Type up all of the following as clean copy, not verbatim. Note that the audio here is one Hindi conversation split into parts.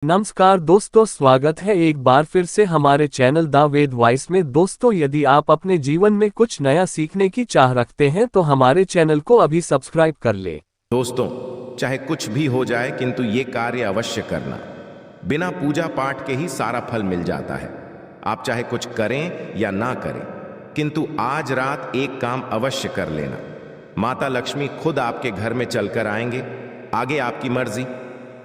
नमस्कार दोस्तों, स्वागत है एक बार फिर से हमारे चैनल द वेद वॉइस में। दोस्तों, यदि आप अपने जीवन में कुछ नया सीखने की चाह रखते हैं तो हमारे चैनल को अभी सब्सक्राइब कर ले। दोस्तों, चाहे कुछ भी हो जाए किंतु ये कार्य अवश्य करना। बिना पूजा पाठ के ही सारा फल मिल जाता है। आप चाहे कुछ करें या ना करें, किंतु आज रात एक काम अवश्य कर लेना। माता लक्ष्मी खुद आपके घर में चलकर आएंगे, आगे आपकी मर्जी।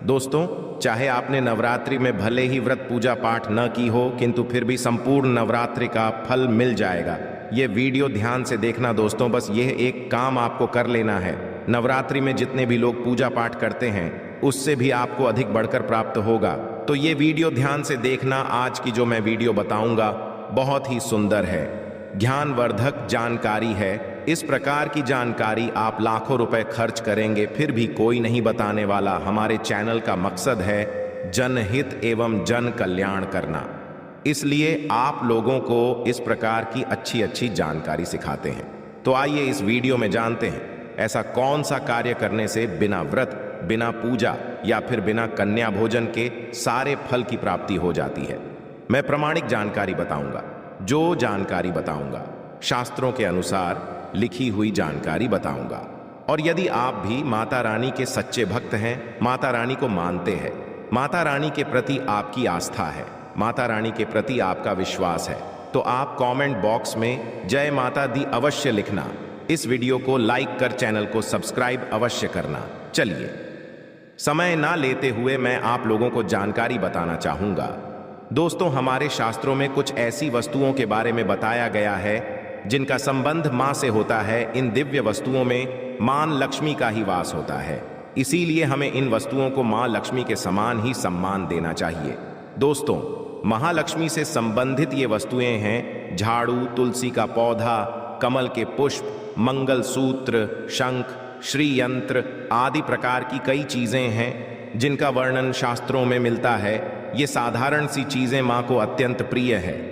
दोस्तों, चाहे आपने नवरात्रि में भले ही व्रत पूजा पाठ न की हो, किंतु फिर भी संपूर्ण नवरात्रि का फल मिल जाएगा। ये वीडियो ध्यान से देखना दोस्तों, बस यह एक काम आपको कर लेना है। नवरात्रि में जितने भी लोग पूजा पाठ करते हैं उससे भी आपको अधिक बढ़कर प्राप्त होगा। तो ये वीडियो ध्यान से देखना। आज की जो मैं वीडियो बताऊंगा बहुत ही सुंदर है, ज्ञानवर्धक जानकारी है। इस प्रकार की जानकारी आप लाखों रुपए खर्च करेंगे फिर भी कोई नहीं बताने वाला। हमारे चैनल का मकसद है जनहित एवं जन कल्याण करना, इसलिए आप लोगों को इस प्रकार की अच्छी अच्छी जानकारी सिखाते हैं। तो आइए इस वीडियो में जानते हैं ऐसा कौन सा कार्य करने से बिना व्रत, बिना पूजा या फिर बिना कन्या भोजन के सारे फल की प्राप्ति हो जाती है। मैं प्रामाणिक जानकारी बताऊंगा। जो जानकारी बताऊंगा शास्त्रों के अनुसार लिखी हुई जानकारी बताऊंगा। और यदि आप भी माता रानी के सच्चे भक्त हैं, माता रानी को मानते हैं, माता रानी के प्रति आपकी आस्था है, माता रानी के प्रति आपका विश्वास है, तो आप कमेंट बॉक्स में जय माता दी अवश्य लिखना। इस वीडियो को लाइक कर चैनल को सब्सक्राइब अवश्य करना। चलिए, समय ना लेते हुए मैं आप लोगों को जानकारी बताना चाहूंगा। दोस्तों, हमारे शास्त्रों में कुछ ऐसी वस्तुओं के बारे में बताया गया है जिनका संबंध मां से होता है। इन दिव्य वस्तुओं में मां लक्ष्मी का ही वास होता है, इसीलिए हमें इन वस्तुओं को मां लक्ष्मी के समान ही सम्मान देना चाहिए। दोस्तों, महालक्ष्मी से संबंधित ये वस्तुएं हैं झाड़ू, तुलसी का पौधा, कमल के पुष्प, मंगल सूत्र, शंख, श्री यंत्र आदि प्रकार की कई चीजें हैं जिनका वर्णन शास्त्रों में मिलता है। ये साधारण सी चीजें मां को अत्यंत प्रिय है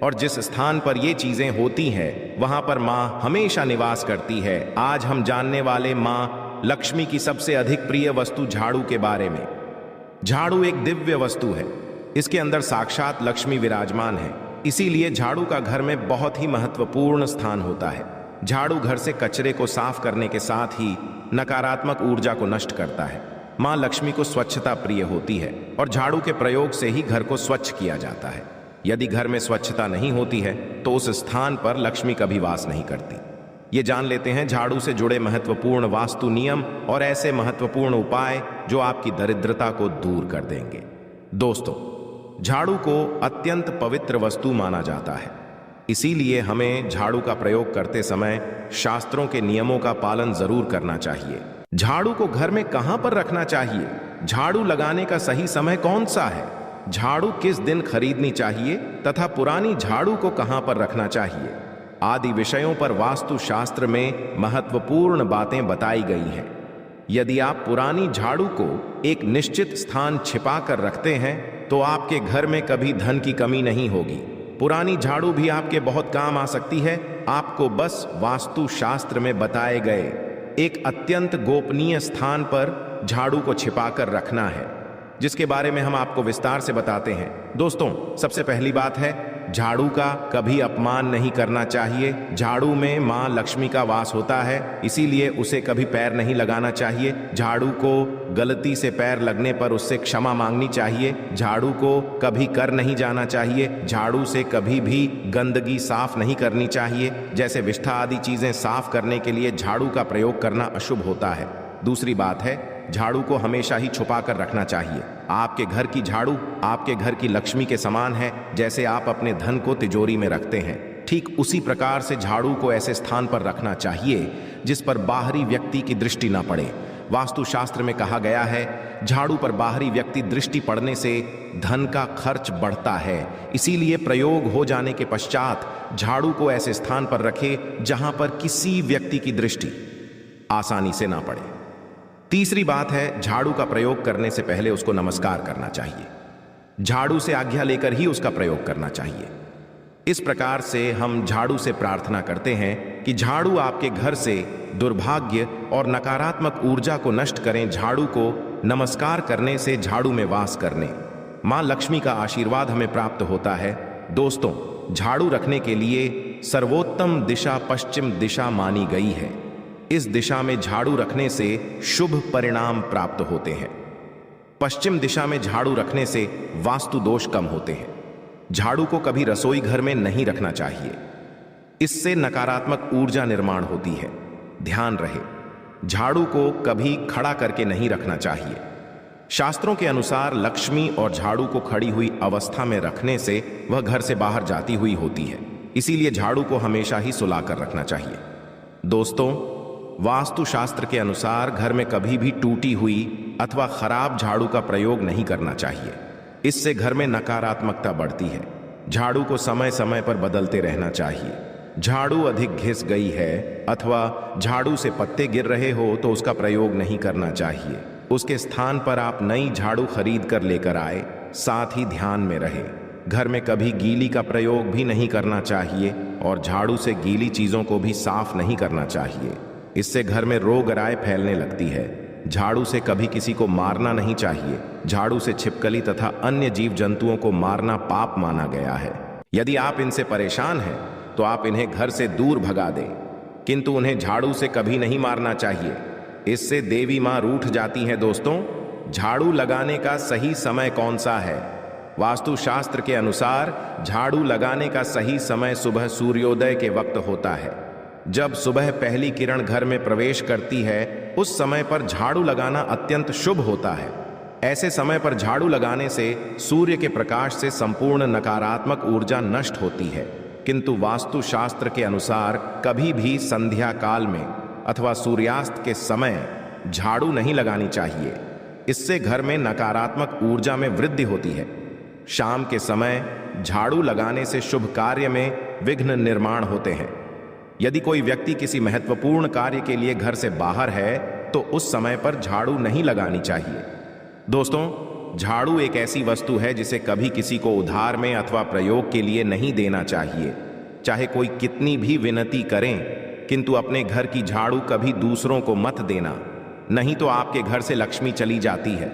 और जिस स्थान पर ये चीजें होती हैं वहां पर मां हमेशा निवास करती है। आज हम जानने वाले मां लक्ष्मी की सबसे अधिक प्रिय वस्तु झाड़ू के बारे में। झाड़ू एक दिव्य वस्तु है, इसके अंदर साक्षात लक्ष्मी विराजमान है, इसीलिए झाड़ू का घर में बहुत ही महत्वपूर्ण स्थान होता है। झाड़ू घर से कचरे को साफ करने के साथ ही नकारात्मक ऊर्जा को नष्ट करता है। मां लक्ष्मी को स्वच्छता प्रिय होती है और झाड़ू के प्रयोग से ही घर को स्वच्छ किया जाता है। यदि घर में स्वच्छता नहीं होती है तो उस स्थान पर लक्ष्मी कभी वास नहीं करती। ये जान लेते हैं झाड़ू से जुड़े महत्वपूर्ण वास्तु नियम और ऐसे महत्वपूर्ण उपाय जो आपकी दरिद्रता को दूर कर देंगे। दोस्तों, झाड़ू को अत्यंत पवित्र वस्तु माना जाता है, इसीलिए हमें झाड़ू का प्रयोग करते समय शास्त्रों के नियमों का पालन जरूर करना चाहिए। झाड़ू को घर में कहां पर रखना चाहिए, झाड़ू लगाने का सही समय कौन सा है, झाड़ू किस दिन खरीदनी चाहिए तथा पुरानी झाड़ू को कहां पर रखना चाहिए आदि विषयों पर वास्तु शास्त्र में महत्वपूर्ण बातें बताई गई हैं। यदि आप पुरानी झाड़ू को एक निश्चित स्थान छिपा कर रखते हैं तो आपके घर में कभी धन की कमी नहीं होगी। पुरानी झाड़ू भी आपके बहुत काम आ सकती है। आपको बस वास्तु शास्त्र में बताए गए एक अत्यंत गोपनीय स्थान पर झाड़ू को छिपा कर रखना है, जिसके बारे में हम आपको विस्तार से बताते हैं। दोस्तों, सबसे पहली बात है झाड़ू का कभी अपमान नहीं करना चाहिए। झाड़ू में मां लक्ष्मी का वास होता है, इसीलिए उसे कभी पैर नहीं लगाना चाहिए। झाड़ू को गलती से पैर लगने पर उससे क्षमा मांगनी चाहिए। झाड़ू को कभी कर नहीं जाना चाहिए। झाड़ू से कभी भी गंदगी साफ नहीं करनी चाहिए, जैसे विष्ठा आदि चीजें साफ करने के लिए झाड़ू का प्रयोग करना अशुभ होता है। दूसरी बात है झाड़ू को हमेशा ही छुपा कर रखना चाहिए। आपके घर की झाड़ू आपके घर की लक्ष्मी के समान है। जैसे आप अपने धन को तिजोरी में रखते हैं, ठीक उसी प्रकार से झाड़ू को ऐसे स्थान पर रखना चाहिए जिस पर बाहरी व्यक्ति की दृष्टि न पड़े। वास्तु शास्त्र में कहा गया है झाड़ू पर बाहरी व्यक्ति दृष्टि पड़ने से धन का खर्च बढ़ता है, इसीलिए प्रयोग हो जाने के पश्चात झाड़ू को ऐसे स्थान पर रखें जहां पर किसी व्यक्ति की दृष्टि आसानी से ना पड़े। तीसरी बात है झाड़ू का प्रयोग करने से पहले उसको नमस्कार करना चाहिए। झाड़ू से आज्ञा लेकर ही उसका प्रयोग करना चाहिए। इस प्रकार से हम झाड़ू से प्रार्थना करते हैं कि झाड़ू आपके घर से दुर्भाग्य और नकारात्मक ऊर्जा को नष्ट करें। झाड़ू को नमस्कार करने से झाड़ू में वास करने मां लक्ष्मी का आशीर्वाद हमें प्राप्त होता है। दोस्तों, झाड़ू रखने के लिए सर्वोत्तम दिशा पश्चिम दिशा मानी गई है। इस दिशा में झाड़ू रखने से शुभ परिणाम प्राप्त होते हैं। पश्चिम दिशा में झाड़ू रखने से वास्तु दोष कम होते हैं। झाड़ू को कभी रसोई घर में नहीं रखना चाहिए, इससे नकारात्मक ऊर्जा निर्माण होती है। ध्यान रहे, झाड़ू को कभी खड़ा करके नहीं रखना चाहिए। शास्त्रों के अनुसार लक्ष्मी और झाड़ू को खड़ी हुई अवस्था में रखने से वह घर से बाहर जाती हुई होती है, इसीलिए झाड़ू को हमेशा ही सुलाकर रखना चाहिए। दोस्तों, वास्तु शास्त्र के अनुसार घर में कभी भी टूटी हुई अथवा खराब झाड़ू का प्रयोग नहीं करना चाहिए, इससे घर में नकारात्मकता बढ़ती है। झाड़ू को समय समय पर बदलते रहना चाहिए। झाड़ू अधिक घिस गई है अथवा झाड़ू से पत्ते गिर रहे हो तो उसका प्रयोग नहीं करना चाहिए। उसके स्थान पर आप नई झाड़ू खरीद कर लेकर आए। साथ ही ध्यान में रहे, घर में कभी गीली का प्रयोग भी नहीं करना चाहिए और झाड़ू से गीली चीजों को भी साफ नहीं करना चाहिए, इससे घर में रोग राय फैलने लगती है। झाड़ू से कभी किसी को मारना नहीं चाहिए। झाड़ू से छिपकली तथा अन्य जीव जंतुओं को मारना पाप माना गया है। यदि आप इनसे परेशान हैं तो आप इन्हें घर से दूर भगा दें, किंतु उन्हें झाड़ू से कभी नहीं मारना चाहिए, इससे देवी मां रूठ जाती हैं। दोस्तों, झाड़ू लगाने का सही समय कौन सा है? वास्तु शास्त्र के अनुसार झाड़ू लगाने का सही समय सुबह सूर्योदय के वक्त होता है। जब सुबह पहली किरण घर में प्रवेश करती है, उस समय पर झाड़ू लगाना अत्यंत शुभ होता है। ऐसे समय पर झाड़ू लगाने से सूर्य के प्रकाश से संपूर्ण नकारात्मक ऊर्जा नष्ट होती है, किंतु वास्तु शास्त्र के अनुसार कभी भी संध्या काल में अथवा सूर्यास्त के समय झाड़ू नहीं लगानी चाहिए, इससे घर में नकारात्मक ऊर्जा में वृद्धि होती है। शाम के समय झाड़ू लगाने से शुभ कार्य में विघ्न निर्माण होते हैं। यदि कोई व्यक्ति किसी महत्वपूर्ण कार्य के लिए घर से बाहर है तो उस समय पर झाड़ू नहीं लगानी चाहिए। दोस्तों, झाड़ू एक ऐसी वस्तु है जिसे कभी किसी को उधार में अथवा प्रयोग के लिए नहीं देना चाहिए। चाहे कोई कितनी भी विनती करें, किंतु अपने घर की झाड़ू कभी दूसरों को मत देना, नहीं तो आपके घर से लक्ष्मी चली जाती है।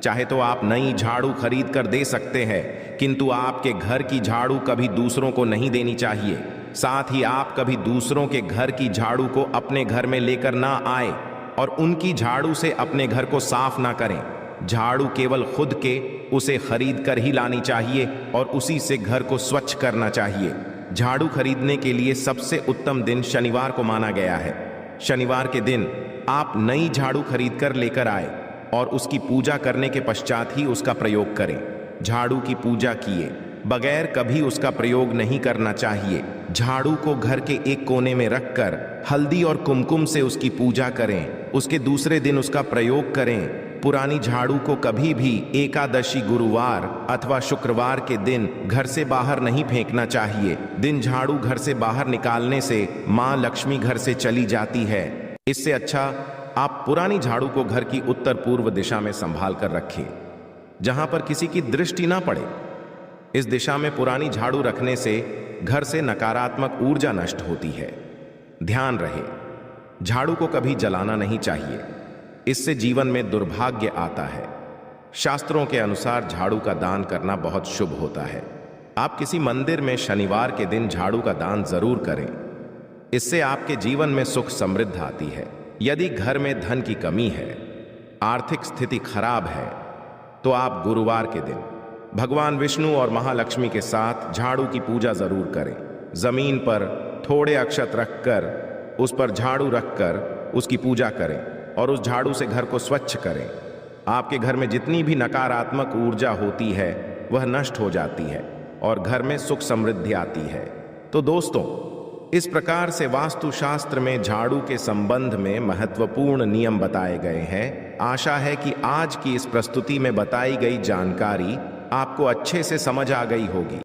चाहे तो आप नई झाड़ू खरीद कर दे सकते हैं, किंतु आपके घर की झाड़ू कभी दूसरों को नहीं देनी चाहिए। साथ ही आप कभी दूसरों के घर की झाड़ू को अपने घर में लेकर ना आए और उनकी झाड़ू से अपने घर को साफ ना करें। झाड़ू केवल खुद के उसे खरीद कर ही लानी चाहिए और उसी से घर को स्वच्छ करना चाहिए। झाड़ू खरीदने के लिए सबसे उत्तम दिन शनिवार को माना गया है। शनिवार के दिन आप नई झाड़ू खरीद कर लेकर आए और उसकी पूजा करने के पश्चात ही उसका प्रयोग करें। झाड़ू की पूजा किए बगैर कभी उसका प्रयोग नहीं करना चाहिए। झाड़ू को घर के एक कोने में रखकर हल्दी और कुमकुम से उसकी पूजा करें। उसके दूसरे दिन उसका प्रयोग करें। पुरानी झाड़ू को कभी भी एकादशी, गुरुवार अथवा शुक्रवार के दिन घर से बाहर नहीं फेंकना चाहिए। दिन झाड़ू घर से बाहर निकालने से मां लक्ष्मी घर से चली जाती है। इससे अच्छा आप पुरानी झाड़ू को घर की उत्तर पूर्व दिशा में संभाल कर रखें, जहां पर किसी की दृष्टि ना पड़े। इस दिशा में पुरानी झाड़ू रखने से घर से नकारात्मक ऊर्जा नष्ट होती है। ध्यान रहे, झाड़ू को कभी जलाना नहीं चाहिए, इससे जीवन में दुर्भाग्य आता है। शास्त्रों के अनुसार झाड़ू का दान करना बहुत शुभ होता है। आप किसी मंदिर में शनिवार के दिन झाड़ू का दान जरूर करें, इससे आपके जीवन में सुख समृद्धि आती है। यदि घर में धन की कमी है, आर्थिक स्थिति खराब है, तो आप गुरुवार के दिन भगवान विष्णु और महालक्ष्मी के साथ झाड़ू की पूजा जरूर करें। जमीन पर थोड़े अक्षत रखकर उस पर झाड़ू रखकर उसकी पूजा करें और उस झाड़ू से घर को स्वच्छ करें। आपके घर में जितनी भी नकारात्मक ऊर्जा होती है वह नष्ट हो जाती है और घर में सुख समृद्धि आती है। तो दोस्तों, इस प्रकार से वास्तुशास्त्र में झाड़ू के संबंध में महत्वपूर्ण नियम बताए गए हैं। आशा है कि आज की इस प्रस्तुति में बताई गई जानकारी आपको अच्छे से समझ आ गई होगी।